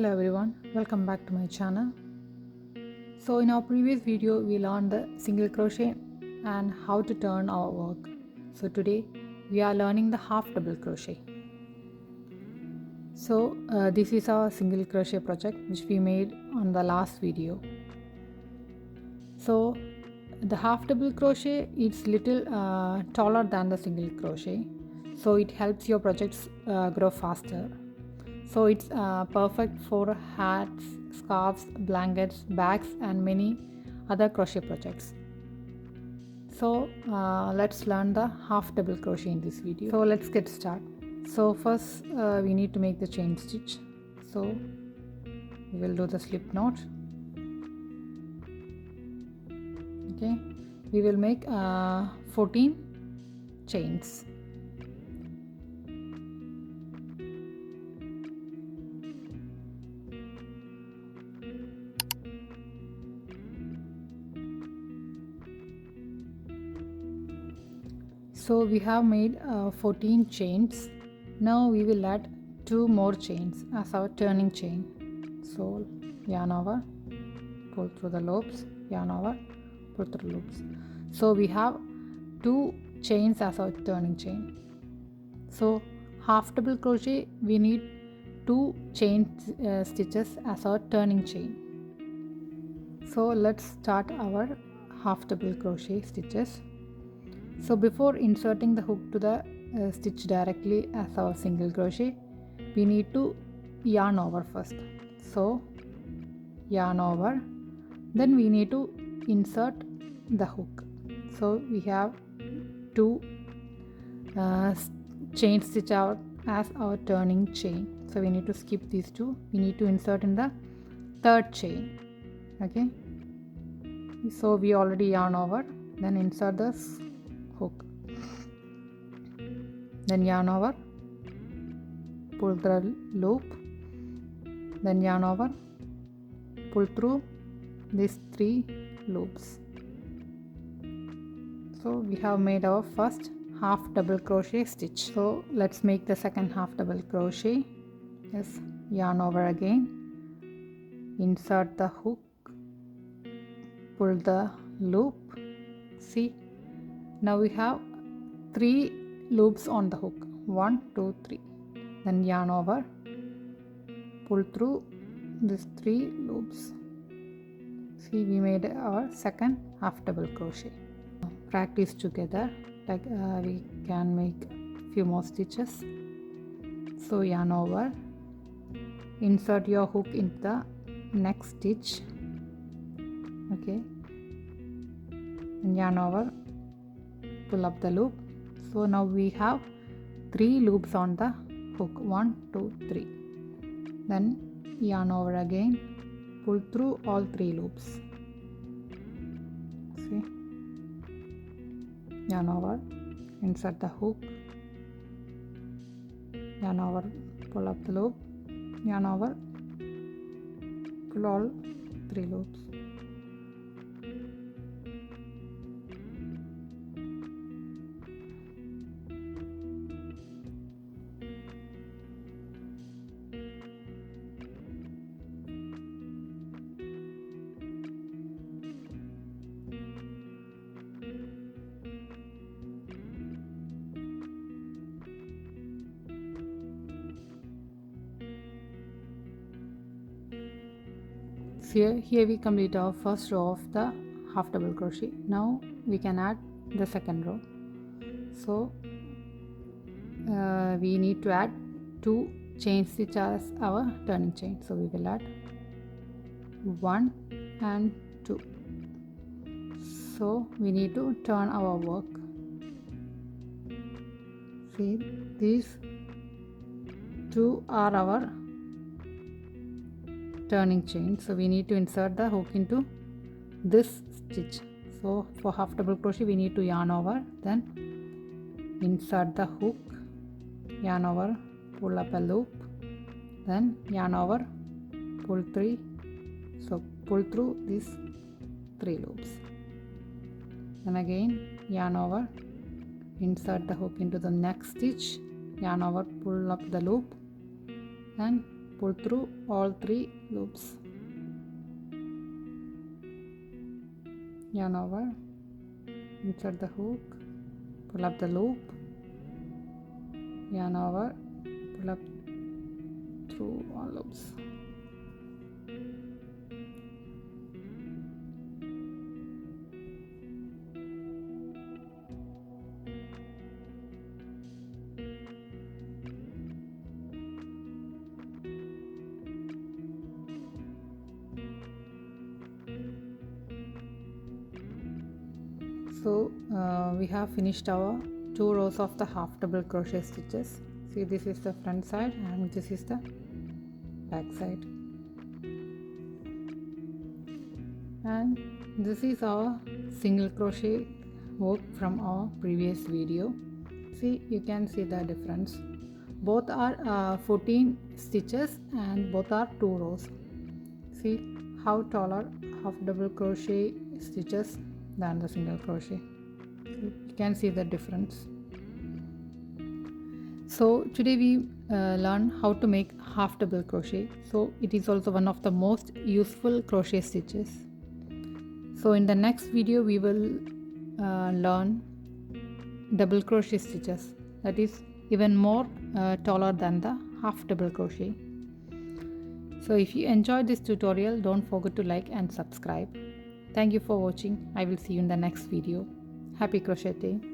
Hello everyone, welcome back to my channel. So in our previous video we learned the single crochet and how to turn our work. So today we are learning the half double crochet. So this is our single crochet project which we made on the last video. So the half double crochet is little taller than the single crochet, so it helps your projects grow faster. So it's perfect for hats, scarves, blankets, bags and many other crochet projects. So let's learn the half double crochet in this video. So let's get started. So first we need to make the chain stitch. So we will do the slip knot. Okay, we will make 14 chains. So we have made 14 chains. Now we will add 2 more chains as our turning chain. So yarn over, pull through the loops, yarn over, pull through loops. So we have 2 chains as our turning chain. So half double crochet we need 2 chain stitches as our turning chain. So let's start our half double crochet stitches. So before inserting the hook to the stitch directly as our single crochet, we need to yarn over first. So yarn over, then we need to insert the hook. So we have 2 chain stitch out as our turning chain. So we need to skip these 2. We need to insert in the 3rd chain. Okay. So we already yarn over, then insert this hook, then yarn over, pull the loop, then yarn over, pull through these 3 loops. So we have made our first half double crochet stitch. So let's make the second half double crochet. Yes, yarn over again, insert the hook, pull the loop. See, now we have 3 loops on the hook, 1 2 3. Then yarn over, pull through these 3 loops. See, we made our second half double crochet. Practice together, like we can make few more stitches. So yarn over, insert your hook into the next stitch. Okay, and yarn over, pull up the loop. So now we have 3 loops on the hook, 1 2 3. Then yarn over again, pull through all 3 loops. See, yarn over, insert the hook, yarn over, pull up the loop, yarn over, pull all 3 loops. Here we complete our first row of the half double crochet. Now we can add the second row. So we need to add 2 chain stitch as our turning chain. So we will add 1 and 2. So we need to turn our work. See, these 2 are our turning chain. So we need to insert the hook into this stitch. So for half double crochet we need to yarn over, then insert the hook, yarn over, pull up a loop, then yarn over, pull 3. So pull through these 3 loops, then again yarn over, insert the hook into the next stitch, yarn over, pull up the loop, and pull through all 3 loops. Yarn over, insert the hook, pull up the loop, yarn over, pull up through all loops. So we have finished our 2 rows of the half double crochet stitches. See, this is the front side and this is the back side, and this is our single crochet work from our previous video. See, you can see the difference. Both are 14 stitches and both are 2 rows. See how taller half double crochet stitches than the single crochet. You can see the difference. So today we learn how to make half double crochet. So it is also one of the most useful crochet stitches. So in the next video we will learn double crochet stitches, that is even more taller than the half double crochet. So if you enjoyed this tutorial, don't forget to like and subscribe. Thank you for watching. I will see you in the next video. Happy crocheting!